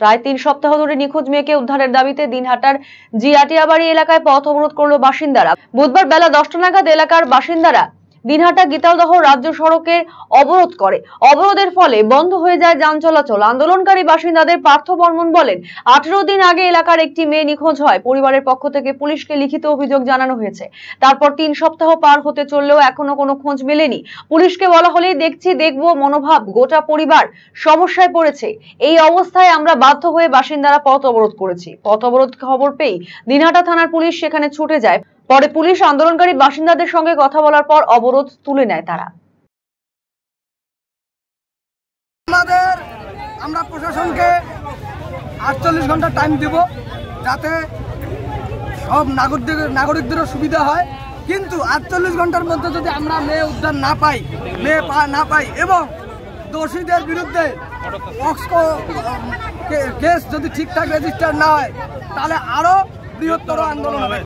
প্রায় 3 সপ্তাহ ধরে নিখোঁজ মেয়েকে উদ্ধারের দাবিতে দিনহাটার জিয়াটিয়াবাড়ি এলাকায় পথ অবরোধ করলো বাসিন্দারা। বুধবার বেলা 10টা নাগাদ এলাকার বাসিন্দারা দিনহাটা গীতালদহ রাজ্য সড়কের অবরোধ করে। অবরোধের ফলে বন্ধ হয়ে যায় যান চলাচল। আন্দোলনকারী বাসিন্দাদের পার্থ বর্মন বলেন, 18 দিন আগে এলাকার একটি মেয়ে নিখোঁজ হয়। পরিবারের পক্ষ থেকে পুলিশকে লিখিত অভিযোগ জানানো হয়েছে। তারপর 3 সপ্তাহ পার হতে চললেও এখনো কোনো খোঁজ মেলেনি। পুলিশকে বলা হলেই দেখছি দেখবো মনোভাব, গোটা পরিবার সমস্যায় পড়েছে। এই অবস্থায় আমরা বাধ্য হয়ে বাসিন্দারা পথ অবরোধ করেছি। পথ অবরোধ খবর পেয়ে দিনহাটা থানার পুলিশ সেখানে ছুটে যায়। পরে পুলিশ আন্দোলনকারী বাসিন্দাদের সঙ্গে কথা বলার পর অবরোধ তুলে নেয় তারা। আমরা প্রশাসনকে 48 ঘন্টা টাইম দিব যাতে সব নাগরিকদেরও সুবিধা হয়, কিন্তু 48 ঘন্টার মধ্যে যদি আমরা মেয়ে উদ্ধার না পাই এবং দোষীদের বিরুদ্ধে কেস যদি ঠিকঠাক রেজিস্টার না হয় তাহলে আরো বৃহত্তর আন্দোলন হবে।